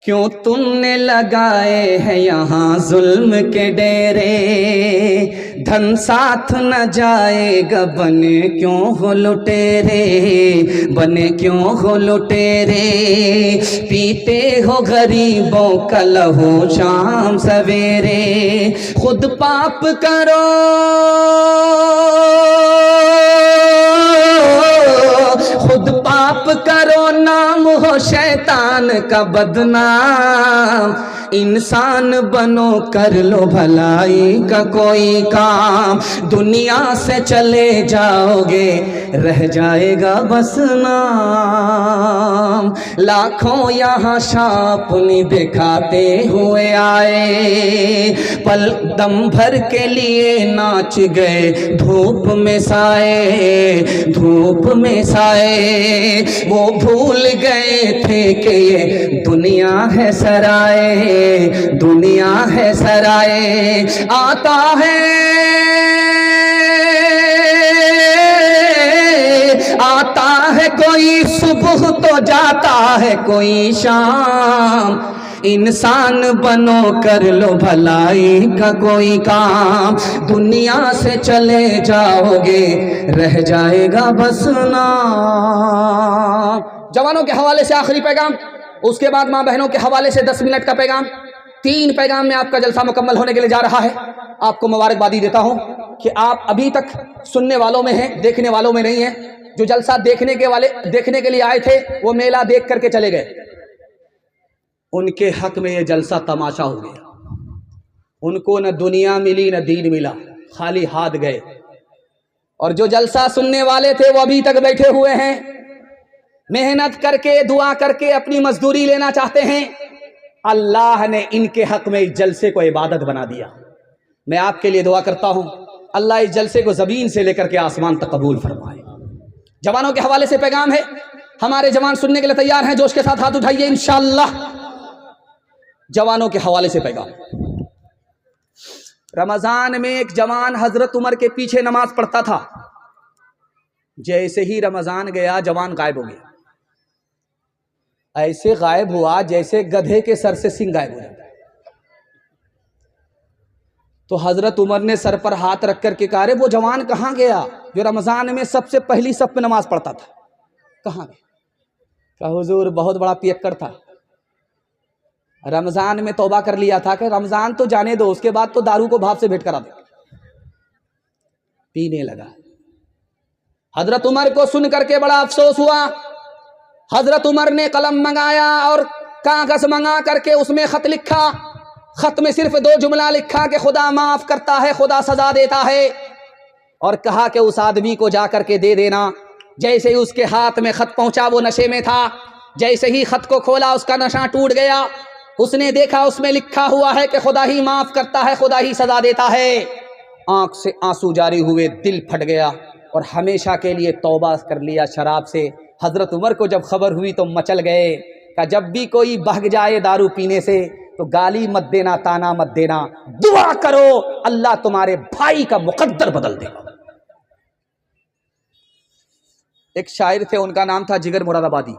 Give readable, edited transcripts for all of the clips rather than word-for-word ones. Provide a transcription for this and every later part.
کیوں تم نے لگائے ہیں یہاں ظلم کے ڈیرے، دھن ساتھ نہ جائے گا بنے کیوں ہو لٹیرے، بنے کیوں ہو لٹیرے، پیتے ہو غریبوں کا لہو شام سویرے، خود پاپ کرو خود پاپ کرو نام ہو شیطان کا بدنام، انسان بنو کر لو بھلائی کا کوئی کام، دنیا سے چلے جاؤ گے رہ جائے گا بس نام، لاکھوں یہاں شاپنی دکھاتے ہوئے آئے، پل دم بھر کے لیے ناچ گئے دھوپ میں سائے، دھوپ میں سائے، وہ بھول گئے تھے کہ یہ دنیا ہے سرائے، دنیا ہے سرائے، آتا ہے کوئی صبح تو جاتا ہے کوئی شام، انسان بنو کر لو بھلائی کا کوئی کام، دنیا سے چلے جاؤ گے رہ جائے گا بس نام۔ جوانوں کے حوالے سے آخری پیغام، اس کے بعد ماں بہنوں کے حوالے سے 10 منٹ کا پیغام، 3 پیغام میں آپ کا جلسہ مکمل ہونے کے لیے جا رہا ہے۔ آپ کو مبارکبادی دیتا ہوں کہ آپ ابھی تک سننے والوں میں ہیں، دیکھنے والوں میں نہیں ہیں۔ جو جلسہ دیکھنے کے لیے آئے تھے وہ میلہ دیکھ کر کے چلے گئے، ان کے حق میں یہ جلسہ تماشا ہو گیا، ان کو نہ دنیا ملی نہ دین ملا، خالی ہاتھ گئے۔ اور جو جلسہ سننے والے تھے وہ ابھی تک بیٹھے ہوئے ہیں، محنت کر کے دعا کر کے اپنی مزدوری لینا چاہتے ہیں۔ اللہ نے ان کے حق میں اس جلسے کو عبادت بنا دیا۔ میں آپ کے لیے دعا کرتا ہوں اللہ اس جلسے کو زمین سے لے کر کے آسمان تک قبول فرمائے۔ جوانوں کے حوالے سے پیغام ہے، ہمارے جوان سننے کے لیے تیار ہیں؟ جوش کے ساتھ ہاتھ اٹھائیے انشاءاللہ۔ جوانوں کے حوالے سے پیغام، رمضان میں ایک جوان حضرت عمر کے پیچھے نماز پڑھتا تھا، جیسے ہی رمضان گیا جوان غائب ہو گیا، ایسے غائب ہوا جیسے گدھے کے سر سے سنگ غائب ہو جاتا ہے۔ تو حضرت عمر نے سر پر ہاتھ رکھ کر کے کہا رے وہ جوان کہاں گیا جو رمضان میں سب سے پہلی صف میں نماز پڑھتا تھا، کہاں گیا؟ کہا حضور بہت بڑا پیکڑ تھا، رمضان میں توبہ کر لیا تھا کہ رمضان تو جانے دو، اس کے بعد تو دارو کو بھاپ سے بھیٹ کرا دے، پینے لگا۔ حضرت عمر کو سن کر کے بڑا افسوس ہوا۔ حضرت عمر نے قلم منگایا اور کاغذ منگا کر کے اس میں خط لکھا۔ خط میں صرف 2 جملہ لکھا کہ خدا معاف کرتا ہے خدا سزا دیتا ہے، اور کہا کہ اس آدمی کو جا کر کے دے دینا۔ جیسے ہی اس کے ہاتھ میں خط پہنچا وہ نشے میں تھا، جیسے ہی خط کو کھولا اس کا نشہ ٹوٹ گیا۔ اس نے دیکھا اس میں لکھا ہوا ہے کہ خدا ہی معاف کرتا ہے خدا ہی سزا دیتا ہے۔ آنکھ سے آنسو جاری ہوئے، دل پھٹ گیا اور ہمیشہ کے لیے توبہ کر لیا شراب سے۔ حضرت عمر کو جب خبر ہوئی تو مچل گئے کہ جب بھی کوئی بھگ جائے دارو پینے سے تو گالی مت دینا، تانا مت دینا، دعا کرو اللہ تمہارے بھائی کا مقدر بدل دے گا۔ ایک شاعر تھے، ان کا نام تھا جگر مراد آبادی۔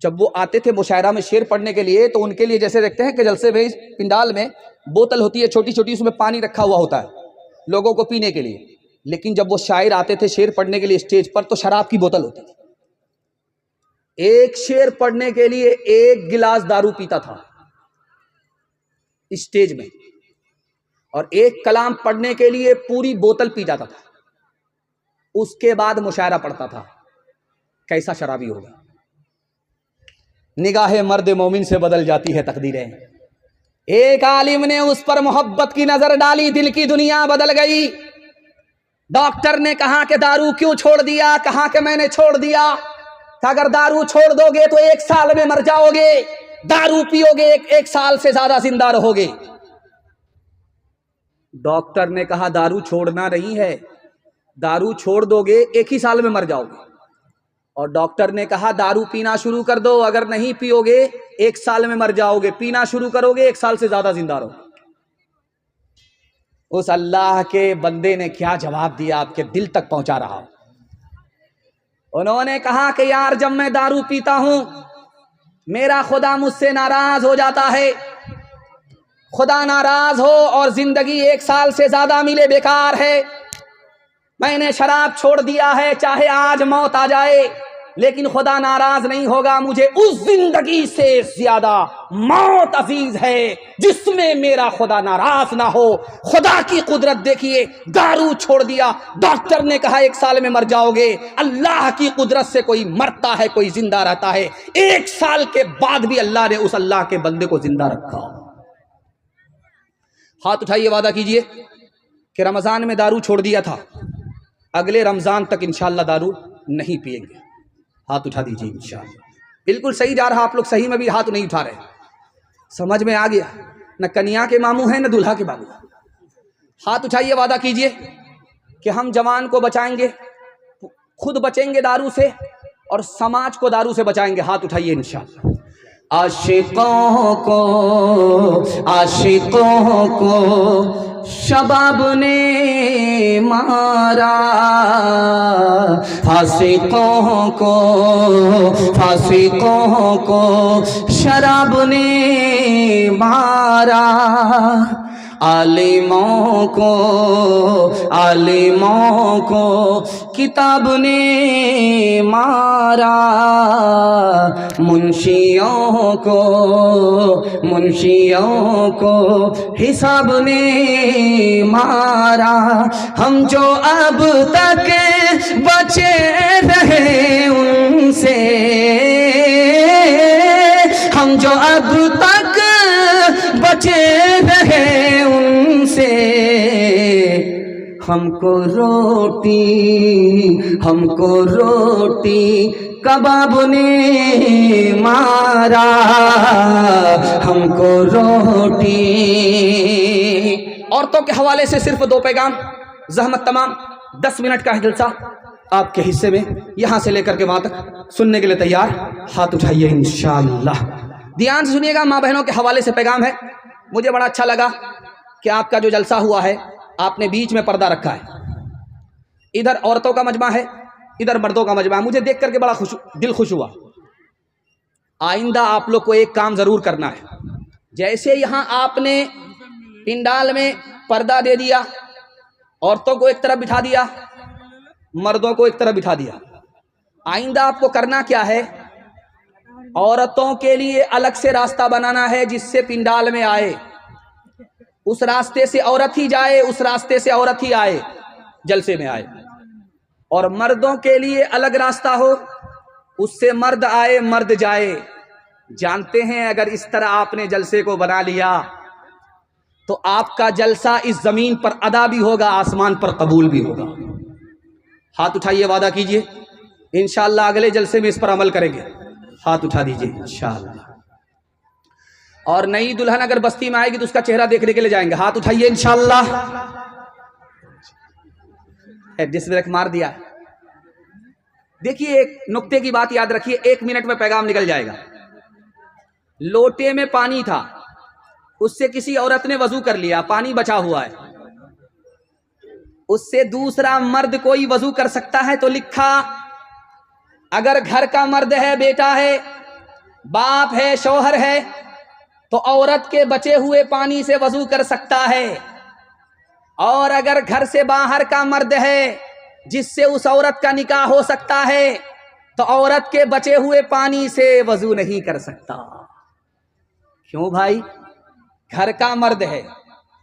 جب وہ آتے تھے مشاعرہ میں شعر پڑھنے کے لیے تو ان کے لیے جیسے دیکھتے ہیں کہ جلسے میں پنڈال میں بوتل ہوتی ہے چھوٹی چھوٹی، اس میں پانی رکھا ہوا ہوتا ہے لوگوں کو پینے کے لیے، لیکن جب وہ شاعر آتے تھے شعر پڑھنے کے لیے اسٹیج پر تو شراب کی بوتل ہوتی تھی۔ ایک شعر پڑھنے کے لیے 1 گلاس دارو پیتا تھا اسٹیج میں، اور 1 کلام پڑھنے کے لیے پوری بوتل پی جاتا تھا، اس کے بعد مشاعرہ پڑھتا تھا۔ کیسا شرابی ہوگا؟ نگاہ مرد مومن سے بدل جاتی ہے تقدیریں۔ ایک عالم نے اس پر محبت کی نظر ڈالی، دل کی دنیا بدل گئی۔ ڈاکٹر نے کہا کہ دارو کیوں چھوڑ دیا؟ کہا کہ میں نے چھوڑ دیا کہ اگر دارو چھوڑ دو گے تو 1 سال میں مر جاؤ گے، دارو پیو گے 1 سال سے زیادہ زندہ رہو گے۔ ڈاکٹر نے کہا دارو چھوڑنا نہیں ہے، دارو چھوڑ دو گے 1 ہی سال میں مر جاؤ گے۔ اور ڈاکٹر نے کہا دارو پینا شروع کر دو، اگر نہیں پیو گے 1 سال میں مر جاؤ گے، پینا شروع کرو گے 1 سال سے زیادہ زندہ رہو گے۔ اس اللہ کے بندے نے کیا جواب دیا آپ کے دل تک پہنچا رہا ہوں۔ انہوں نے کہا کہ یار جب میں دارو پیتا ہوں میرا خدا مجھ سے ناراض ہو جاتا ہے، خدا ناراض ہو اور زندگی 1 سال سے زیادہ ملے بیکار ہے، میں نے شراب چھوڑ دیا ہے، چاہے آج موت آ جائے لیکن خدا ناراض نہیں ہوگا، مجھے اس زندگی سے زیادہ موت عزیز ہے جس میں میرا خدا ناراض نہ ہو۔ خدا کی قدرت دیکھیے، دارو چھوڑ دیا، ڈاکٹر نے کہا 1 سال میں مر جاؤ گے، اللہ کی قدرت سے کوئی مرتا ہے کوئی زندہ رہتا ہے، 1 سال کے بعد بھی اللہ نے اس اللہ کے بندے کو زندہ رکھا۔ ہاتھ اٹھائیے، وعدہ کیجئے کہ رمضان میں دارو چھوڑ دیا تھا، اگلے رمضان تک انشاءاللہ دارو نہیں پیئیں گے۔ ہاتھ اٹھا دیجیے انشاءاللہ۔ بالکل صحیح جا رہا، آپ لوگ صحیح میں بھی ہاتھ نہیں اٹھا رہے، سمجھ میں آ گیا؟ نہ کنیا کے ماموں ہیں نہ دلہا کے ماموں۔ ہاتھ اٹھائیے، وعدہ کیجئے کہ ہم جوان کو بچائیں گے، خود بچیں گے دارو سے اور سماج کو دارو سے بچائیں گے۔ ہاتھ اٹھائیے انشاءاللہ۔ عاشقوں کو شباب نے مارا، فاسقوں کو شراب نے مارا، عالموں کو کتاب نے مارا، منشیوں کو حساب نے مارا، ہم جو اب تک بچے رہے ان سے، ہم جو اب تک بچے رہے ان سے، ہم کو روٹی کباب نے مارا، ہم کو روٹی۔ عورتوں کے حوالے سے صرف 2 پیغام، زحمت تمام، 10 منٹ کا ہے جلسہ آپ کے حصے میں، یہاں سے لے کر کے وہاں تک سننے کے لیے تیار؟ ہاتھ اٹھائیے انشاءاللہ۔ دھیان سے سنیے گا، ماں بہنوں کے حوالے سے پیغام ہے۔ مجھے بڑا اچھا لگا کہ آپ کا جو جلسہ ہوا ہے آپ نے بیچ میں پردہ رکھا ہے، ادھر عورتوں کا مجمع ہے ادھر مردوں کا مجمع ہے، مجھے دیکھ کر کے بڑا دل خوش ہوا۔ آئندہ آپ لوگ کو ایک کام ضرور کرنا ہے، جیسے یہاں آپ نے پنڈال میں پردہ دے دیا، عورتوں کو ایک طرف بٹھا دیا، مردوں کو ایک طرف بٹھا دیا، آئندہ آپ کو کرنا کیا ہے؟ عورتوں کے لیے الگ سے راستہ بنانا ہے جس سے پنڈال میں آئے، اس راستے سے عورت ہی جائے، اس راستے سے عورت ہی آئے، جلسے میں آئے، اور مردوں کے لیے الگ راستہ ہو، اس سے مرد آئے مرد جائے۔ جانتے ہیں اگر اس طرح آپ نے جلسے کو بنا لیا تو آپ کا جلسہ اس زمین پر ادا بھی ہوگا، آسمان پر قبول بھی ہوگا۔ ہاتھ اٹھائیے، وعدہ کیجئے انشاءاللہ اگلے جلسے میں اس پر عمل کریں گے۔ ہاتھ اٹھا دیجئے انشاءاللہ۔ اور نئی دلہن اگر بستی میں آئے گی تو اس کا چہرہ دیکھنے کے لیے جائیں گے۔ ہاتھ اٹھائیے انشاءاللہ۔ ڈس بریک مار دیا۔ دیکھیے ایک نقطے کی بات یاد رکھیے، 1 منٹ میں پیغام نکل جائے گا۔ لوٹے میں پانی تھا، اس سے کسی عورت نے وضو کر لیا، پانی بچا ہوا ہے، اس سے دوسرا مرد کوئی وضو کر سکتا ہے؟ تو لکھا اگر گھر کا مرد ہے، بیٹا ہے، باپ ہے، شوہر ہے، تو عورت کے بچے ہوئے پانی سے وضو کر سکتا ہے، اور اگر گھر سے باہر کا مرد ہے جس سے اس عورت کا نکاح ہو سکتا ہے تو عورت کے بچے ہوئے پانی سے وضو نہیں کر سکتا۔ کیوں بھائی؟ گھر کا مرد ہے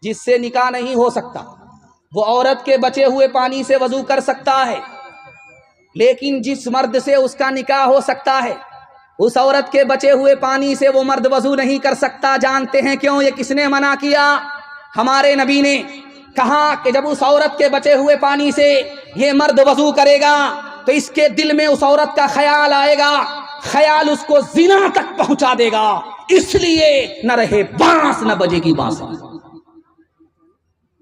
جس سے نکاح نہیں ہو سکتا، وہ عورت کے بچے ہوئے پانی سے وضو کر سکتا ہے، لیکن جس مرد سے اس کا نکاح ہو سکتا ہے اس عورت کے بچے ہوئے پانی سے وہ مرد وضو نہیں کر سکتا۔ جانتے ہیں کیوں؟ یہ کس نے منع کیا؟ ہمارے نبی نے کہا کہ جب اس عورت کے بچے ہوئے پانی سے یہ مرد وضو کرے گا تو اس کے دل میں اس عورت کا خیال آئے گا، خیال اس کو زنا تک پہنچا دے گا، اس لیے نہ رہے بانس نہ بجے کی بانسری۔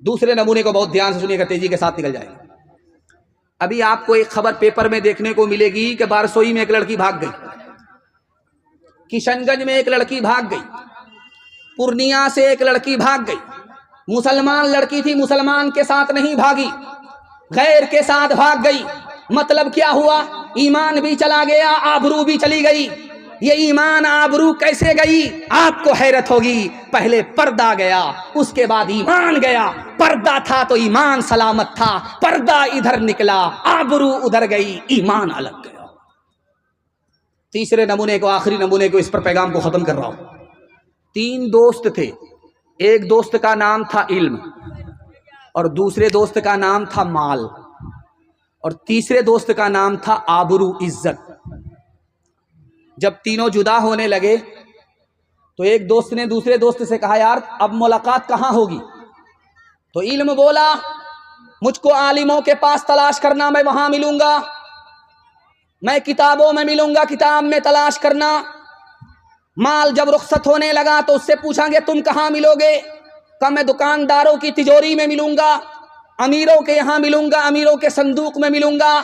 دوسرے نمونے کو بہت دھیان سے سنیے گا، تیزی کے ساتھ نکل جائے گا۔ ابھی آپ کو ایک خبر پیپر میں دیکھنے کو ملے گی کہ بارسوئی میں ایک لڑکی بھاگ گئی، کشن گنج میں ایک لڑکی بھاگ گئی، پورنیا سے ایک لڑکی بھاگ گئی۔ مسلمان لڑکی تھی، مسلمان کے ساتھ نہیں بھاگی، غیر کے ساتھ بھاگ گئی۔ مطلب کیا ہوا؟ ایمان بھی چلا گیا، آبرو بھی چلی گئی۔ یہ ایمان آبرو کیسے گئی؟ آپ کو حیرت ہوگی، پہلے پردہ گیا، اس کے بعد ایمان گیا۔ پردہ تھا تو ایمان سلامت تھا، پردہ ادھر نکلا، آبرو ادھر گئی، ایمان الگ گیا۔ تیسرے نمونے کو، آخری نمونے کو، اس پر پیغام کو ختم کر رہا ہوں۔ 3 دوست تھے، ایک دوست کا نام تھا علم، اور دوسرے دوست کا نام تھا مال، اور تیسرے دوست کا نام تھا آبرو، عزت۔ جب تینوں جدا ہونے لگے تو ایک دوست نے دوسرے دوست سے کہا یار اب ملاقات کہاں ہوگی؟ تو علم بولا مجھ کو عالموں کے پاس تلاش کرنا، میں وہاں ملوں گا، میں کتابوں میں ملوں گا، کتاب میں تلاش کرنا۔ مال جب رخصت ہونے لگا تو اس سے پوچھا گے تم کہاں ملو گے؟ کہ میں دکانداروں کی تجوری میں ملوں گا، امیروں کے یہاں ملوں گا، امیروں کے صندوق میں ملوں گا۔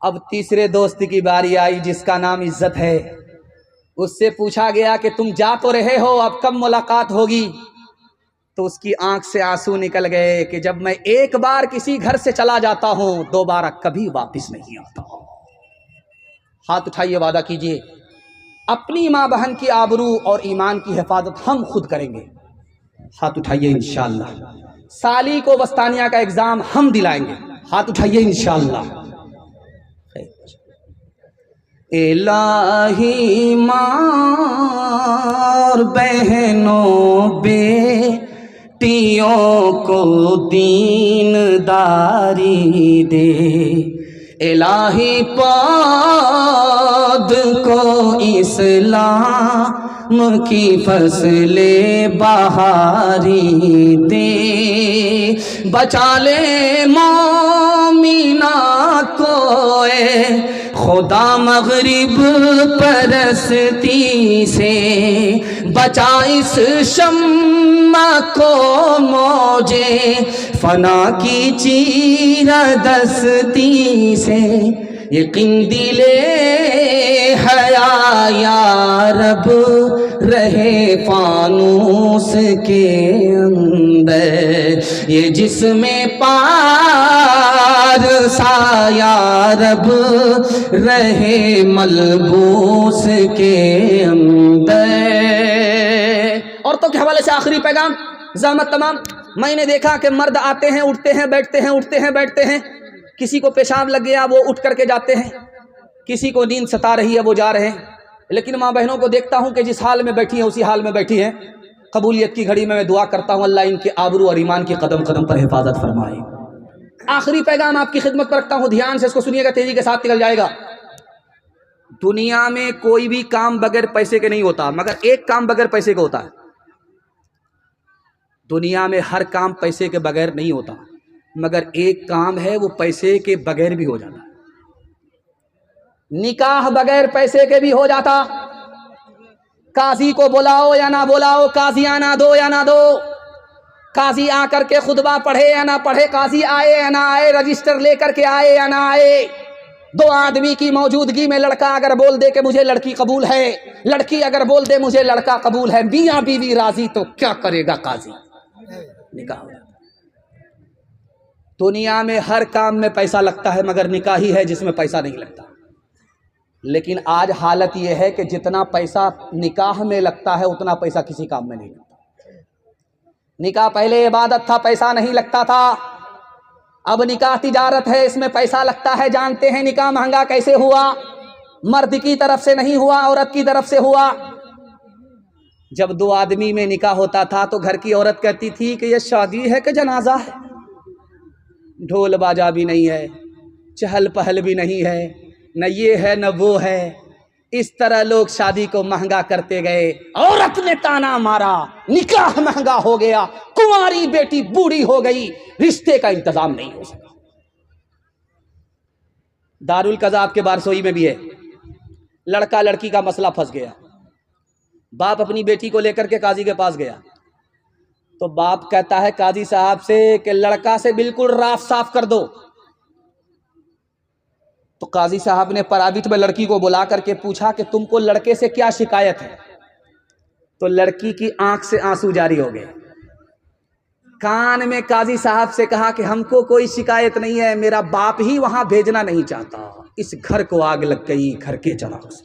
اب تیسرے دوست کی باری آئی جس کا نام عزت ہے، اس سے پوچھا گیا کہ تم جا تو رہے ہو، اب کب ملاقات ہوگی؟ تو اس کی آنکھ سے آنسو نکل گئے کہ جب میں ایک بار کسی گھر سے چلا جاتا ہوں دوبارہ کبھی واپس نہیں آتا۔ ہاتھ اٹھائیے، وعدہ کیجئے اپنی ماں بہن کی آبرو اور ایمان کی حفاظت ہم خود کریں گے۔ ہاتھ اٹھائیے انشاءاللہ۔ سالی کو وسطانیہ کا ایگزام ہم دلائیں گے۔ ہاتھ اٹھائیے انشاءاللہ۔ الہی ماں بہنوں بیٹیوں کو دین داری دے، الہی پود کو اسلام کی فصل بہاری دے، بچا لے مومنات کو اے خدا مغرب پرستی سے، بچا اس شمع کو موجے فنا کی چیردستی سے، یہ قندیل حیا یا رب رہے فانوس کے اندر، یہ جسم پارسا یا رب رہے ملبوس کے اندر۔ عورتوں کے حوالے سے آخری پیغام، زحمت تمام۔ میں نے دیکھا کہ مرد آتے ہیں، اٹھتے ہیں، بیٹھتے ہیں، اٹھتے ہیں، بیٹھتے ہیں، کسی کو پیشاب لگ گیا وہ اٹھ کر کے جاتے ہیں، کسی کو نیند ستا رہی ہے وہ جا رہے ہیں، لیکن ماں بہنوں کو دیکھتا ہوں کہ جس حال میں بیٹھی ہیں اسی حال میں بیٹھی ہیں۔ قبولیت کی گھڑی میں دعا کرتا ہوں اللہ ان کے آبرو اور ایمان کی قدم قدم پر حفاظت فرمائے۔ آخری پیغام آپ کی خدمت پر رکھتا ہوں، دھیان سے اس کو سنیے گا، تیزی کے ساتھ نکل جائے گا۔ دنیا میں کوئی بھی کام بغیر پیسے کے نہیں ہوتا، مگر ایک کام بغیر پیسے کے ہوتا ہے۔ دنیا میں ہر کام پیسے کے بغیر نہیں ہوتا، مگر ایک کام ہے وہ پیسے کے بغیر بھی ہو جاتا ہے۔ نکاح بغیر پیسے کے بھی ہو جاتا، قاضی کو بلاؤ یا نہ بلاؤ، قاضی آنا دو یا نہ دو، قاضی آ کر کے خطبہ پڑھے یا نہ پڑھے، قاضی آئے یا نہ آئے، رجسٹر لے کر کے آئے یا نہ آئے، 2 آدمی کی موجودگی میں لڑکا اگر بول دے کہ مجھے لڑکی قبول ہے، لڑکی اگر بول دے مجھے لڑکا قبول ہے، میاں بیوی راضی تو کیا کرے گا قاضی؟ نکاح ہو جاتا۔ دنیا میں ہر کام میں پیسہ لگتا ہے مگر نکاح ہی ہے جس میں پیسہ نہیں لگتا۔ لیکن آج حالت یہ ہے کہ جتنا پیسہ نکاح میں لگتا ہے اتنا پیسہ کسی کام میں نہیں لگتا۔ نکاح پہلے عبادت تھا، پیسہ نہیں لگتا تھا، اب نکاح تجارت ہے، اس میں پیسہ لگتا ہے۔ جانتے ہیں نکاح مہنگا کیسے ہوا؟ مرد کی طرف سے نہیں ہوا، عورت کی طرف سے ہوا۔ جب 2 آدمی میں نکاح ہوتا تھا تو گھر کی عورت کہتی تھی کہ یہ شادی ہے کہ جنازہ ہے، ڈھول باجا بھی نہیں ہے، چہل پہل بھی نہیں ہے، نہ یہ ہے نہ وہ ہے۔ اس طرح لوگ شادی کو مہنگا کرتے گئے، عورت نے تانا مارا، نکاح مہنگا ہو گیا، کنواری بیٹی بوڑھی ہو گئی، رشتے کا انتظام نہیں ہو سکا۔ دارالقضا کے بارسوئی میں بھی ہے، لڑکا لڑکی کا مسئلہ پھنس گیا، باپ اپنی بیٹی کو لے کر کے قاضی کے پاس گیا تو باپ کہتا ہے قاضی صاحب سے کہ لڑکا سے بالکل راف صاف کر دو۔ تو قاضی صاحب نے پرائیویٹ میں لڑکی کو بلا کر کے پوچھا کہ تم کو لڑکے سے کیا شکایت ہے؟ تو لڑکی کی آنکھ سے آنسو جاری ہو گئے۔ کان میں قاضی صاحب سے کہا کہ ہم کو کوئی شکایت نہیں ہے، میرا باپ ہی وہاں بھیجنا نہیں چاہتا، اس گھر کو آگ لگ گئی، گھر کے چراغ سے۔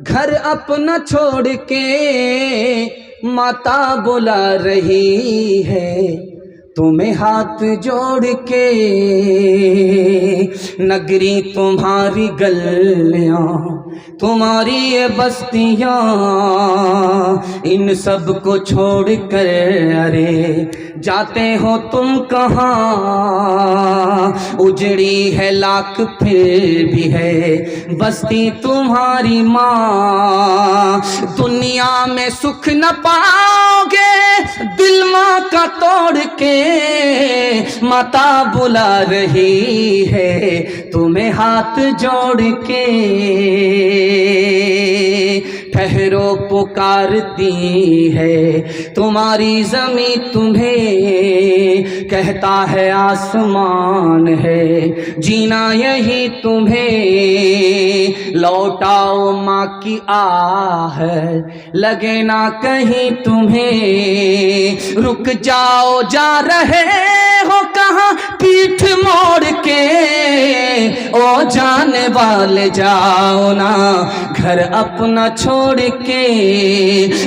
گھر اپنا چھوڑ کے ماتا بلا رہی ہے تمہیں ہاتھ جوڑ کے، نگری تمہاری گلیاں تمہاری یہ بستیاں، ان سب کو چھوڑ کر ارے جاتے ہو تم کہاں، اجڑی ہے لاکھ پھر بھی ہے بستی تمہاری ماں، دنیا میں سکھ نہ پاؤ گے دل ماں کا توڑ کے، ماتا بلا رہی ہے تمہیں ہاتھ جوڑ کے، ٹھہرو پکارتی ہے تمہاری زمین تمہیں، کہتا ہے آسمان ہے جینا یہی تمہیں، لوٹاؤ ماں کی آہ لگے نہ کہیں تمہیں، رک جاؤ جا رہے ہو کہاں پیٹھ موڑ کے، او جانے والے جاؤ نا گھر اپنا چھوڑ کے،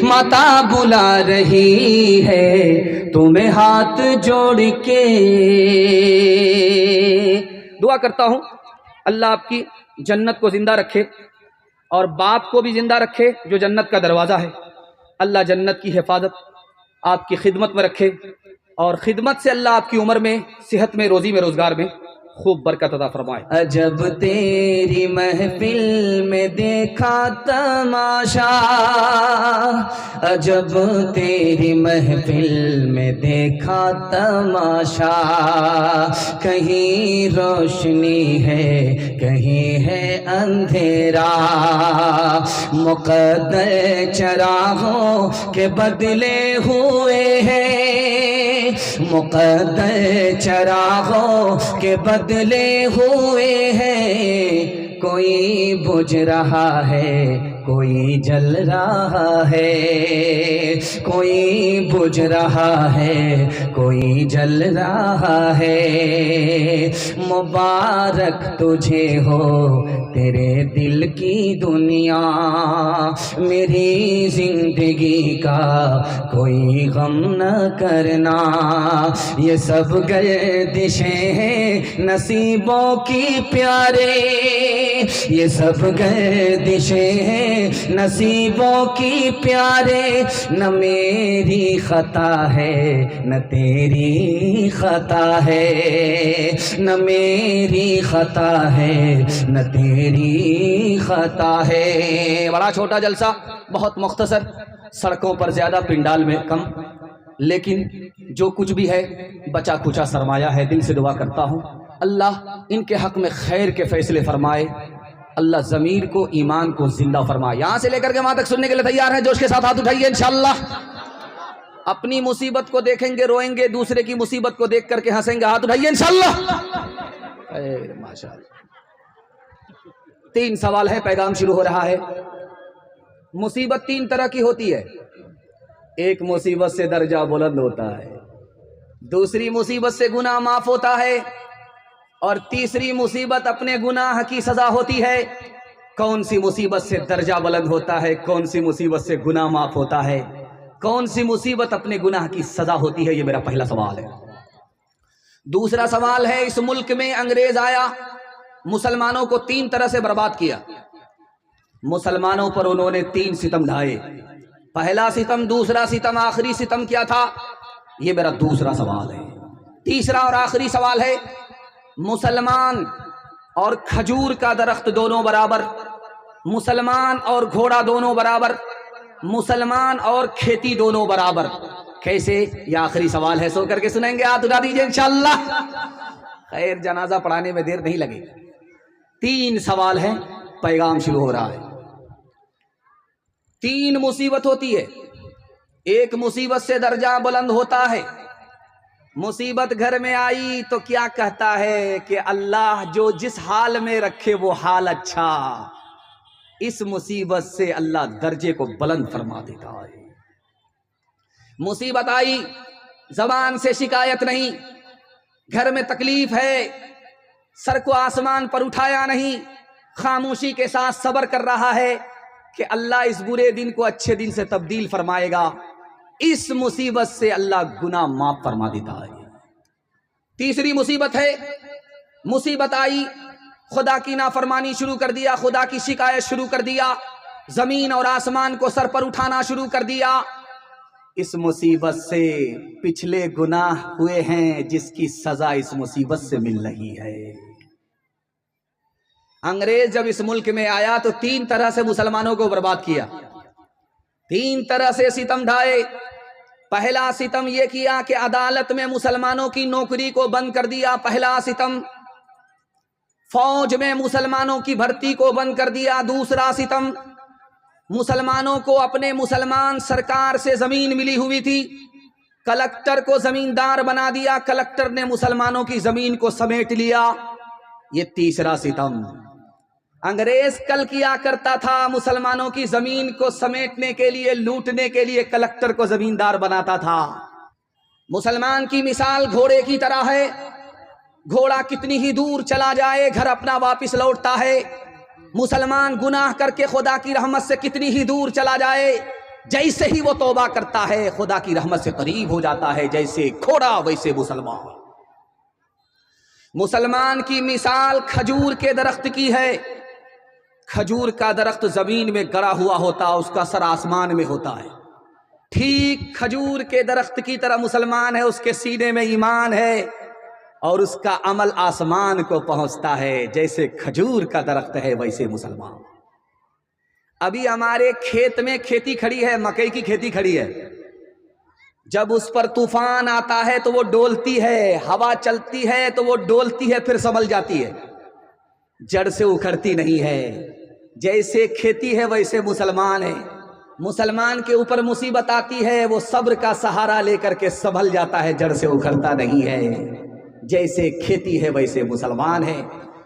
ماتا بلا رہی ہے تمہیں ہاتھ جوڑ کے۔ دعا کرتا ہوں اللہ آپ کی جنت کو زندہ رکھے اور باپ کو بھی زندہ رکھے جو جنت کا دروازہ ہے، اللہ جنت کی حفاظت آپ کی خدمت میں رکھے، اور خدمت سے اللہ آپ کی عمر میں، صحت میں، روزی میں، روزگار میں خوب برکت عطا فرمائے۔ عجب تیری محفل میں دیکھا تماشا، عجب تیری محفل میں دیکھا تماشا، کہیں روشنی ہے کہیں ہے اندھیرا، مقدر چراغوں کے بدلے ہوئے ہیں، مقدر چراغوں کے بدلے ہوئے ہیں، کوئی بجھ رہا ہے کوئی جل رہا ہے، کوئی بجھ رہا ہے کوئی جل رہا ہے، مبارک تجھے ہو تیرے دل کی دنیا، میری زندگی کا کوئی غم نہ کرنا، یہ سب گردشیں ہیں نصیبوں کی پیارے، یہ سب گردشیں ہیں نصیبوں کی پیارے، نہ میری خطا ہے نہ تیری خطا ہے، نہ میری خطا ہے نہ تیری خطا ہے۔ بڑا چھوٹا جلسہ، بہت مختصر، سڑکوں پر زیادہ پنڈال میں کم، لیکن جو کچھ بھی ہے بچا کھچا سرمایہ ہے۔ دل سے دعا کرتا ہوں اللہ ان کے حق میں خیر کے فیصلے فرمائے، اللہ ضمیر کو ایمان کو زندہ فرمائے۔ یہاں سے لے کر کے وہاں تک سننے کے لیے تیار ہیں؟ جوش کے ساتھ ہاتھ اٹھائیے انشاءاللہ۔ اپنی مصیبت کو دیکھیں گے روئیں گے، دوسرے کی مصیبت کو دیکھ کر کے ہنسیں گے، ہاتھ اٹھائیے انشاءاللہ۔ ماشاءاللہ۔ 3 سوال ہے، پیغام شروع ہو رہا ہے۔ مصیبت 3 طرح کی ہوتی ہے، ایک مصیبت سے درجہ بلند ہوتا ہے، دوسری مصیبت سے گناہ معاف ہوتا ہے، اور تیسری مصیبت اپنے گناہ کی سزا ہوتی ہے۔ کون سی مصیبت سے درجہ بلند ہوتا ہے، کون سی مصیبت سے گناہ معاف ہوتا ہے، کون سی مصیبت اپنے گناہ کی سزا ہوتی ہے؟ یہ میرا پہلا سوال ہے۔ دوسرا سوال ہے، اس ملک میں انگریز آیا، مسلمانوں کو 3 طرح سے برباد کیا، مسلمانوں پر انہوں نے 3 ستم ڈھائے، پہلا ستم، دوسرا ستم، آخری ستم کیا تھا؟ یہ میرا دوسرا سوال ہے۔ تیسرا اور آخری سوال ہے، مسلمان اور کھجور کا درخت دونوں برابر، مسلمان اور گھوڑا دونوں برابر، مسلمان اور کھیتی دونوں برابر، کیسے؟ یہ آخری سوال ہے، سو کر کے سنیں گے، ہاتھ اٹھا دیجئے انشاءاللہ۔ خیر، جنازہ پڑھانے میں دیر نہیں لگے۔ 3 سوال ہیں، پیغام شروع ہو رہا ہے۔ 3 مصیبت ہوتی ہے، ایک مصیبت سے درجہ بلند ہوتا ہے، مصیبت گھر میں آئی تو کیا کہتا ہے کہ اللہ جو جس حال میں رکھے وہ حال اچھا، اس مصیبت سے اللہ درجے کو بلند فرما دیتا ہے۔ مصیبت آئی، زبان سے شکایت نہیں، گھر میں تکلیف ہے، سر کو آسمان پر اٹھایا نہیں، خاموشی کے ساتھ صبر کر رہا ہے، کہ اللہ اس برے دن کو اچھے دن سے تبدیل فرمائے گا، اس مصیبت سے اللہ گناہ معاف فرما دیتا ہے۔ تیسری مصیبت ہے، مصیبت آئی، خدا کی نافرمانی شروع کر دیا، خدا کی شکایت شروع کر دیا، زمین اور آسمان کو سر پر اٹھانا شروع کر دیا۔ اس مصیبت سے پچھلے گناہ ہوئے ہیں جس کی سزا اس مصیبت سے مل رہی ہے۔ انگریز جب اس ملک میں آیا تو 3 طرح سے مسلمانوں کو برباد کیا، 3 طرح سے ستم ڈھائے۔ پہلا ستم یہ کیا کہ عدالت میں مسلمانوں کی نوکری کو بند کر دیا، پہلا ستم۔ فوج میں مسلمانوں کی بھرتی کو بند کر دیا، دوسرا ستم۔ مسلمانوں کو اپنے مسلمان سرکار سے زمین ملی ہوئی تھی، کلکٹر کو زمیندار بنا دیا، کلکٹر نے مسلمانوں کی زمین کو سمیٹ لیا، یہ تیسرا ستم۔ انگریز کل کیا کرتا تھا، مسلمانوں کی زمین کو سمیٹنے کے لیے، لوٹنے کے لیے کلکٹر کو زمیندار بناتا تھا۔ مسلمان کی مثال گھوڑے کی طرح ہے، گھوڑا کتنی ہی دور چلا جائے گھر اپنا واپس لوٹتا ہے۔ مسلمان گناہ کر کے خدا کی رحمت سے کتنی ہی دور چلا جائے، جیسے ہی وہ توبہ کرتا ہے خدا کی رحمت سے قریب ہو جاتا ہے، جیسے گھوڑا ویسے مسلمان۔ مسلمان کی مثال کھجور کے درخت کی ہے، کھجور کا درخت زمین میں گڑا ہوا ہوتا، اس کا سر آسمان میں ہوتا ہے، ٹھیک کھجور کے درخت کی طرح مسلمان ہے، اس کے سینے میں ایمان ہے اور اس کا عمل آسمان کو پہنچتا ہے، جیسے کھجور کا درخت ہے ویسے مسلمان۔ ابھی ہمارے کھیت میں کھیتی کھڑی ہے، مکئی کی کھیتی کھڑی ہے، جب اس پر طوفان آتا ہے تو وہ ڈولتی ہے، ہوا چلتی ہے تو وہ ڈولتی ہے، پھر سنبھل جاتی ہے، جڑ سے اکھڑتی نہیں ہے۔ جیسے کھیتی ہے ویسے مسلمان ہے، مسلمان کے اوپر مصیبت آتی ہے، وہ صبر کا سہارا لے کر کے سنبھل جاتا ہے، جڑ سے اکھڑتا نہیں ہے۔ جیسے کھیتی ہے ویسے مسلمان ہے۔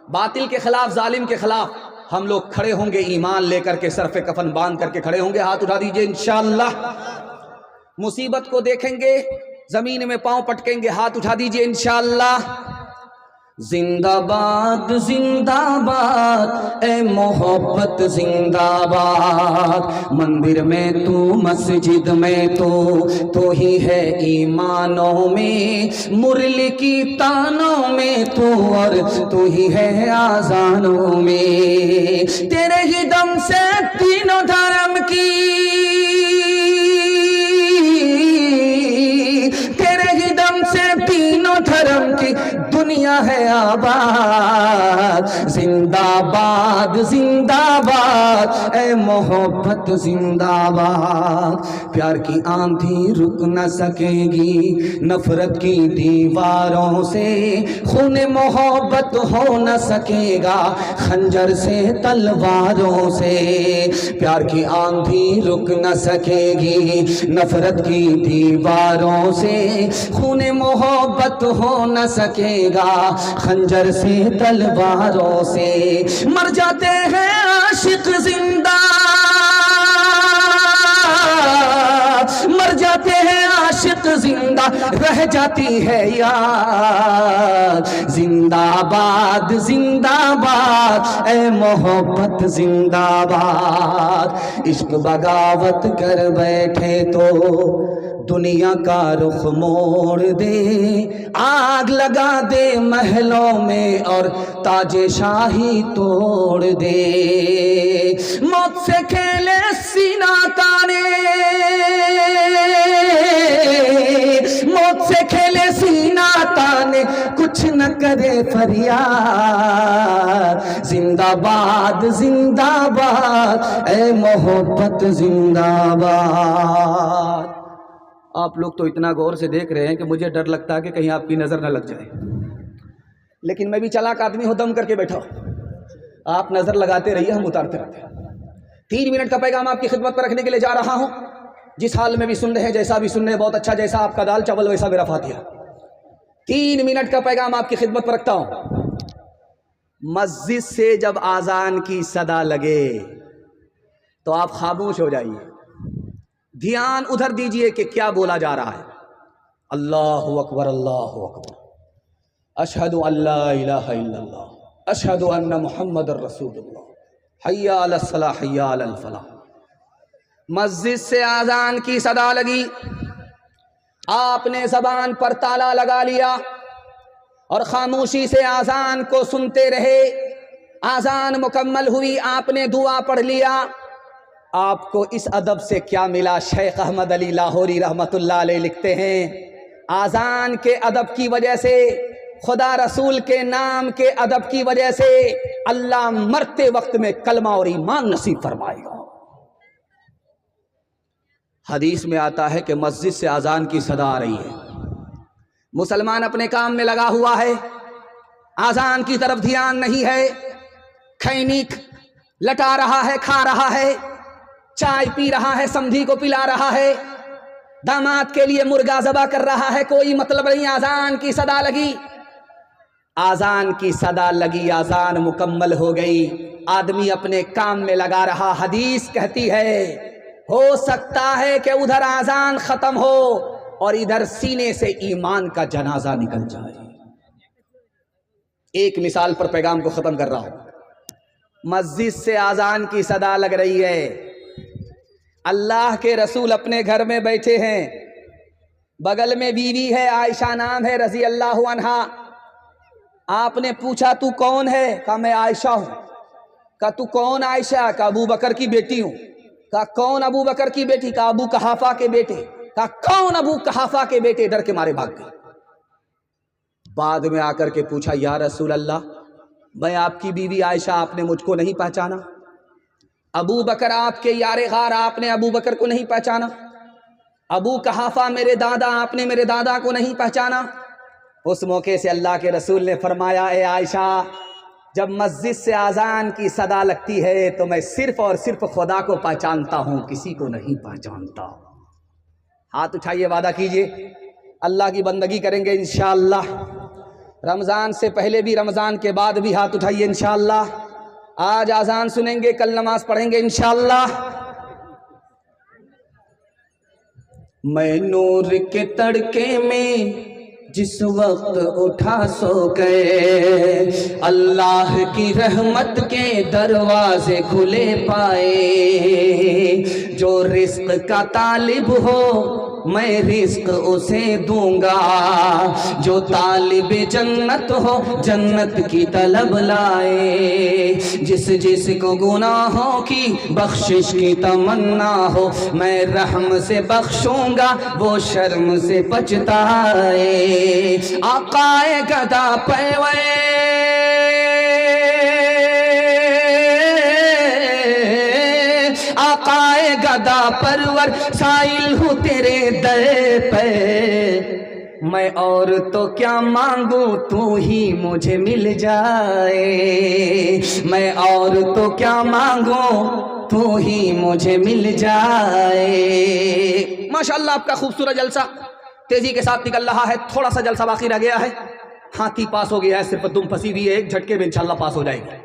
باطل کے خلاف، ظالم کے خلاف ہم لوگ کھڑے ہوں گے، ایمان لے کر کے، سر پہ کفن باندھ کر کے کھڑے ہوں گے، ہاتھ اٹھا دیجئے انشاءاللہ۔ مصیبت کو دیکھیں گے، زمین میں پاؤں پٹکیں گے، ہاتھ اٹھا دیجئے انشاءاللہ۔ زندہ باد زندہ باد اے محبت زندہ باد، مندر میں تو مسجد میں تو ہی ہے ایمانوں میں، مرلی کی تانوں میں تو اور تو ہی ہے آذانوں میں، تیرے ہی دم سے تینوں دھرم کی، تیرے ہی دم سے تینوں دھرم کی دنیا ہے آباد۔ زندہ باد زندہ باد اے محبت زندہ باد، پیار کی آندھی رک نہ سکے گی نفرت کی دیواروں سے، خون محبت ہو نہ سکے گا خنجر سے تلواروں سے، پیار کی آندھی رک نہ سکے گی نفرت کی دیواروں سے، خون محبت ہو نہ سکے گا خنجر سے تلواروں سے، مر جاتے ہیں عاشق زندہ، مر جاتے ہیں عاشق زندہ، رہ جاتی ہے یاد۔ زندہ باد اے محبت زندہ باد، عشق بغاوت کر بیٹھے تو دنیا کا رخ موڑ دے، آگ لگا دے محلوں میں اور تاج شاہی توڑ دے، موت سے کھیلے سینہ تانے، موت سے کھیلے سینہ تانے، کچھ نہ کرے فریاد۔ زندہ باد اے محبت زندہ باد۔ آپ لوگ تو اتنا غور سے دیکھ رہے ہیں کہ مجھے ڈر لگتا ہے کہ کہیں آپ کی نظر نہ لگ جائے، لیکن میں بھی چالاک آدمی ہوں، دم کر کے بیٹھا ہوں، آپ نظر لگاتے رہیے، ہم اتارتے رہتے ہیں۔ 3 منٹ کا پیغام آپ کی خدمت پر رکھنے کے لیے جا رہا ہوں، جس حال میں بھی سن رہے ہیں، جیسا بھی سن رہے ہیں، بہت اچھا، جیسا آپ کا دال چاول ویسا میرا فاتحہ۔ 3 منٹ کا پیغام آپ کی خدمت پر رکھتا ہوں۔ مسجد سے جب آذان کی صدا لگے تو آپ خاموش ہو جائیے، دھیان ادھر دیجئے کہ کیا بولا جا رہا ہے۔ اللہ اکبر، اللہ اکبر، اشہد ان لا الہ الا اللہ، اشہد ان محمد الرسول اللہ، حی علی الصلاح حی علی الفلاح۔ مسجد سے آذان کی صدا لگی، آپ نے زبان پر تالا لگا لیا اور خاموشی سے آذان کو سنتے رہے۔ آذان مکمل ہوئی، آپ نے دعا پڑھ لیا۔ آپ کو اس ادب سے کیا ملا؟ شیخ احمد علی لاہوری رحمۃ اللہ علیہ لکھتے ہیں، آذان کے ادب کی وجہ سے، خدا رسول کے نام کے ادب کی وجہ سے اللہ مرتے وقت میں کلمہ اور ایمان نصیب فرمائے گا۔ حدیث میں آتا ہے کہ مسجد سے آذان کی صدا آ رہی ہے، مسلمان اپنے کام میں لگا ہوا ہے، آذان کی طرف دھیان نہیں ہے، کھینی لٹا رہا ہے، کھا رہا ہے، چائے پی رہا ہے، سمدھی کو پلا رہا ہے، داماد کے لیے مرغا ذبح کر رہا ہے، کوئی مطلب نہیں۔ آذان کی صدا لگی، آذان کی صدا لگی، آذان مکمل ہو گئی، آدمی اپنے کام میں لگا رہا۔ حدیث کہتی ہے ہو سکتا ہے کہ ادھر آذان ختم ہو اور ادھر سینے سے ایمان کا جنازہ نکل جائے۔ ایک مثال پر پیغام کو ختم کر رہا ہوں۔ مسجد سے آذان کی صدا لگ رہی ہے، اللہ کے رسول اپنے گھر میں بیٹھے ہیں، بغل میں بیوی ہے، عائشہ نام ہے رضی اللہ عنہا۔ آپ نے پوچھا تو کون ہے؟ کہا میں عائشہ ہوں۔ کہا تو کون عائشہ؟ کہا ابو بکر کی بیٹی ہوں۔ کہا کون ابو بکر کی بیٹی؟ کہا ابو قحافہ کے بیٹے۔ کہا کون ابو قحافہ کے بیٹے؟ ڈر کے مارے بھاگ گئے۔ بعد میں آ کر کے پوچھا یا رسول اللہ، میں آپ کی بیوی عائشہ، آپ نے مجھ کو نہیں پہچانا؟ ابو بکر آپ کے یار غار، آپ نے ابو بکر کو نہیں پہچانا؟ ابو قحافہ میرے دادا، آپ نے میرے دادا کو نہیں پہچانا؟ اس موقع سے اللہ کے رسول نے فرمایا اے عائشہ، جب مسجد سے آذان کی صدا لگتی ہے تو میں صرف اور صرف خدا کو پہچانتا ہوں، کسی کو نہیں پہچانتا۔ ہاتھ اٹھائیے، وعدہ کیجئے اللہ کی بندگی کریں گے انشاءاللہ، رمضان سے پہلے بھی، رمضان کے بعد بھی ہاتھ اٹھائیے انشاءاللہ۔ آج آذان سنیں گے، کل نماز پڑھیں گے انشاءاللہ۔ میں نور کے تڑکے میں جس وقت اٹھا سو گئے، اللہ کی رحمت کے دروازے کھلے پائے۔ جو رزق کا طالب ہو میں رزق اسے دوں گا، جو طالب جنت ہو جنت کی طلب لائے۔ جس کو گناہوں کی بخشش کی تمنا ہو میں رحم سے بخشوں گا، وہ شرم سے پچھتائے۔ آقائے گدا پیوے آقائے گدا پرور سائل ہوں تیرے در پہ، میں اور تو کیا مانگوں تو ہی مجھے مل جائے۔ میں اور تو کیا مانگوں تو ہی مجھے مل جائے۔ ماشاءاللہ آپ کا خوبصورت جلسہ تیزی کے ساتھ نکل رہا ہے، تھوڑا سا جلسہ باقی رہ گیا ہے، ہاتھی پاس ہو گیا ہے، صرف دم پھنسی ہوئی ہے، ایک جھٹکے میں انشاءاللہ پاس ہو جائے گی۔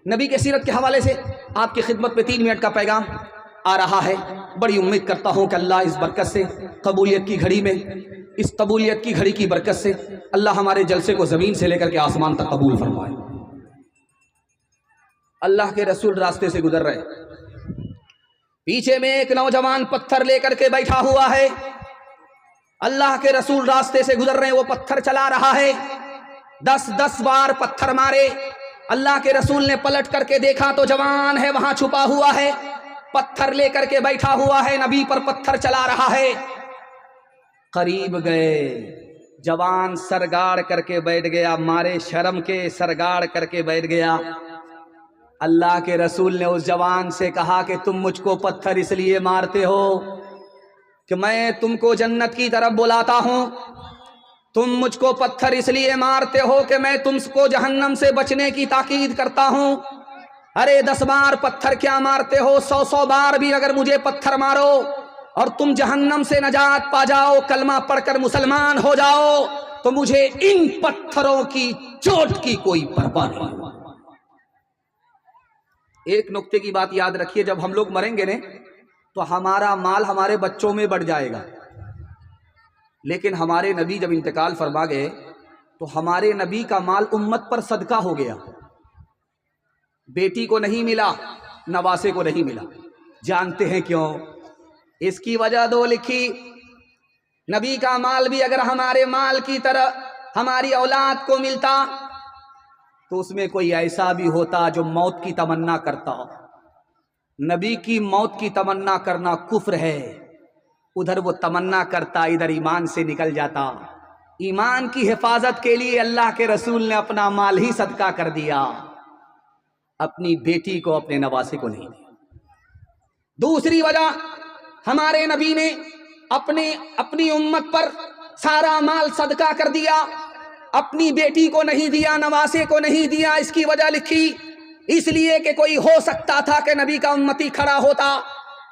نبی کے سیرت کے حوالے سے آپ کی خدمت میں 3 منٹ کا پیغام آ رہا ہے۔ بڑی امید کرتا ہوں کہ اللہ اس برکت سے، قبولیت کی گھڑی میں، اس قبولیت کی گھڑی کی برکت سے اللہ ہمارے جلسے کو زمین سے لے کر کے آسمان تک قبول فرمائے۔ اللہ کے رسول راستے سے گزر رہے، پیچھے میں ایک نوجوان پتھر لے کر کے بیٹھا ہوا ہے۔ اللہ کے رسول راستے سے گزر رہے ہیں، وہ پتھر چلا رہا ہے، 10 بار پتھر مارے۔ اللہ کے رسول نے پلٹ کر کے دیکھا تو جوان ہے وہاں چھپا ہوا ہے، پتھر لے کر کے بیٹھا ہوا ہے، نبی پر پتھر چلا رہا ہے۔ قریب گئے، جوان سرگاڑ کر کے بیٹھ گیا، مارے شرم کے سرگاڑ کر کے بیٹھ گیا۔ اللہ کے رسول نے اس جوان سے کہا کہ تم مجھ کو پتھر اس لیے مارتے ہو کہ میں تم کو جنت کی طرف بلاتا ہوں، تم مجھ کو پتھر اس لیے مارتے ہو کہ میں تم کو جہنم سے بچنے کی تاکید کرتا ہوں۔ ارے 10 بار پتھر کیا مارتے ہو، 100 بار بھی اگر مجھے پتھر مارو اور تم جہنم سے نجات پا جاؤ، کلمہ پڑھ کر مسلمان ہو جاؤ، تو مجھے ان پتھروں کی چوٹ کی کوئی پرواہ نہیں۔ ایک نقطے کی بات یاد رکھیے، جب ہم لوگ مریں گے نا تو ہمارا مال ہمارے بچوں میں بڑھ جائے گا، لیکن ہمارے نبی جب انتقال فرما گئے تو ہمارے نبی کا مال امت پر صدقہ ہو گیا، بیٹی کو نہیں ملا، نواسے کو نہیں ملا۔ جانتے ہیں کیوں؟ اس کی وجہ دو لکھی، نبی کا مال بھی اگر ہمارے مال کی طرح ہماری اولاد کو ملتا تو اس میں کوئی ایسا بھی ہوتا جو موت کی تمنا کرتا۔ نبی کی موت کی تمنا کرنا کفر ہے، ادھر وہ تمنا کرتا ادھر ایمان سے نکل جاتا۔ ایمان کی حفاظت کے لیے اللہ کے رسول نے اپنا مال ہی صدقہ کر دیا، اپنی بیٹی کو اپنے نواسے کو نہیں دیا۔ دوسری وجہ، ہمارے نبی نے اپنی امت پر سارا مال صدقہ کر دیا، اپنی بیٹی کو نہیں دیا، نواسے کو نہیں دیا۔ اس کی وجہ لکھی، اس لیے کہ کوئی ہو سکتا تھا کہ نبی کا امتی کھڑا ہوتا،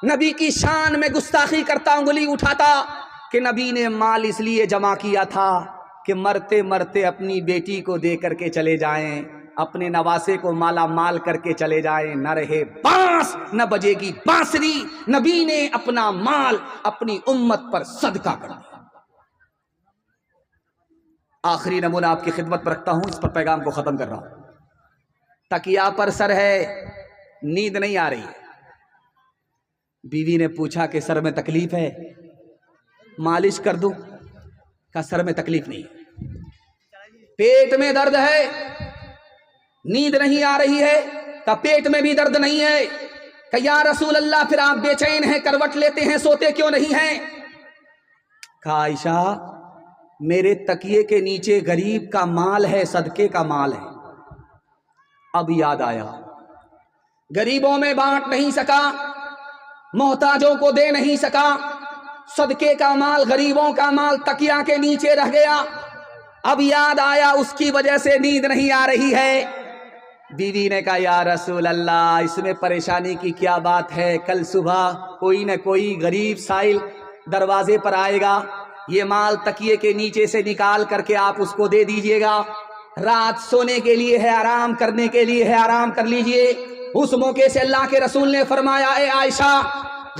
نبی کی شان میں گستاخی کرتا، انگلی اٹھاتا کہ نبی نے مال اس لیے جمع کیا تھا کہ مرتے مرتے اپنی بیٹی کو دے کر کے چلے جائیں، اپنے نواسے کو مالا مال کر کے چلے جائیں، نہ رہے بانس نہ بجے گی بانسری۔ نبی نے اپنا مال اپنی امت پر صدقہ کر دیا۔ آخری نمونہ آپ کی خدمت پر رکھتا ہوں، اس پر پیغام کو ختم کر رہا ہوں۔ تکیا پر سر ہے، نیند نہیں آ رہی ہے، بیوی نے پوچھا کہ سر میں تکلیف ہے، مالش کر دوں؟ کہا سر میں تکلیف نہیں ہے، پیٹ میں درد ہے، نیند نہیں آ رہی ہے، کہا پیٹ میں بھی درد نہیں ہے۔ کہ یا رسول اللہ پھر آپ بے چین ہیں، کروٹ لیتے ہیں، سوتے کیوں نہیں ہیں؟ کہا عائشہ میرے تکیے کے نیچے غریب کا مال ہے، صدقے کا مال ہے۔ اب یاد آیا، غریبوں میں بانٹ نہیں سکا، محتاجوں کو دے نہیں سکا، صدقے کا مال، غریبوں کا مال تکیا کے نیچے رہ گیا۔ اب یاد آیا، اس کی وجہ سے نیند نہیں آ رہی ہے۔ بیوی نے کہا یا رسول اللہ اس میں پریشانی کی کیا بات ہے، کل صبح کوئی نہ کوئی غریب سائل دروازے پر آئے گا، یہ مال تکیے کے نیچے سے نکال کر کے آپ اس کو دے دیجئے گا، رات سونے کے لیے ہے، آرام کرنے کے لیے ہے، آرام کر لیجئے۔ اس موقع سے اللہ کے رسول نے فرمایا اے عائشہ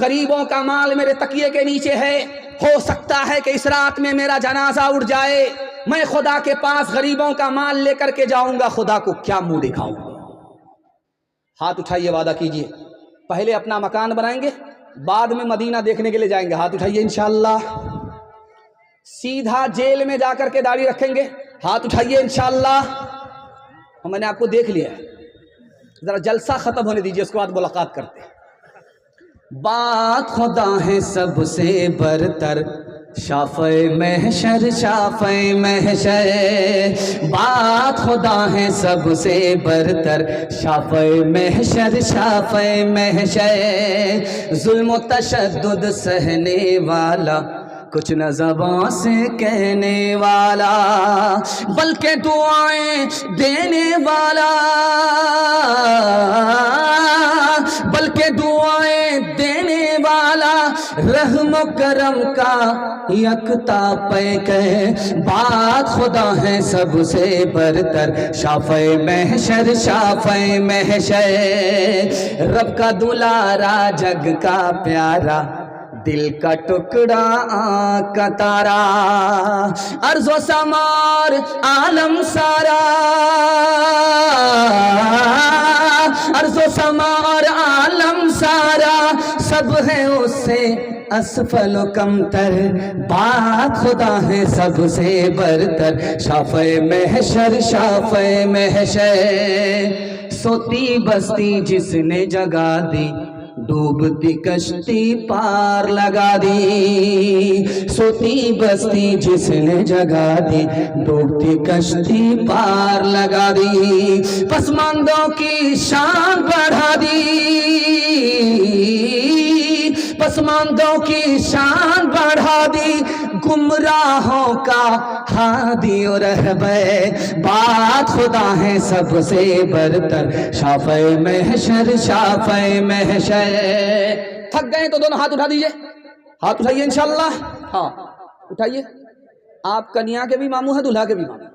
غریبوں کا مال میرے تکیے کے نیچے ہے، ہو سکتا ہے کہ اس رات میں میرا جنازہ اٹھ جائے، میں خدا کے پاس غریبوں کا مال لے کر کے جاؤں گا، خدا کو کیا منہ دکھاؤں گا؟ ہاتھ اٹھائیے، وعدہ کیجئے، پہلے اپنا مکان بنائیں گے، بعد میں مدینہ دیکھنے کے لیے جائیں گے۔ ہاتھ اٹھائیے انشاءاللہ۔ سیدھا جیل میں جا کر کے داڑھی رکھیں گے، ہاتھ اٹھائیے انشاءاللہ۔ اور میں نے آپ کو دیکھ لیا، ذرا جلسہ ختم ہونے دیجئے، اس کے بعد ملاقات کرتے ہیں۔ بات خدا ہے سب سے برتر، شافع محشر شافع محشر، بات خدا ہے سب سے برتر، شافع محشر شافع محشر، ظلم و تشدد سہنے والا، کچھ نہ زبان سے کہنے والا، بلکہ دعائیں دینے والا، بلکہ دعائیں دینے والا، رحم و کرم کا یکتا پیک ہے، بات خدا ہے سب سے برتر، شافع محشر شافع محشر، رب کا دلارا جگ کا پیارا، دل کا ٹکڑا آنکھ کا تارا، ارض و سمار عالم سارا، ارض و سمار عالم سارا، سب ہے اس سے اسفل و کمتر، بات خدا ہے سب سے برتر، شافع محشر شافع محشر، سوتی بستی جس نے جگا دی، ڈوبتی کشتی پار لگا دی، سوتی بستی جس نے جگا دی، ڈوبتی کشتی پار لگا دی، پسماندوں کی شان بڑھا دی، پسماندوں کی شان بڑھا دی، گمراہوں کا ہادی و رہبر، بات خدا ہے سب سے برتر، شافع محشر شافع محشر۔ تھک گئے تو دونوں ہاتھ اٹھا دیجئے، ہاتھ اٹھائیے انشاءاللہ، ہاں اٹھائیے۔ آپ کنیا کے بھی ماموں ہیں، دلہا کے بھی ماموں،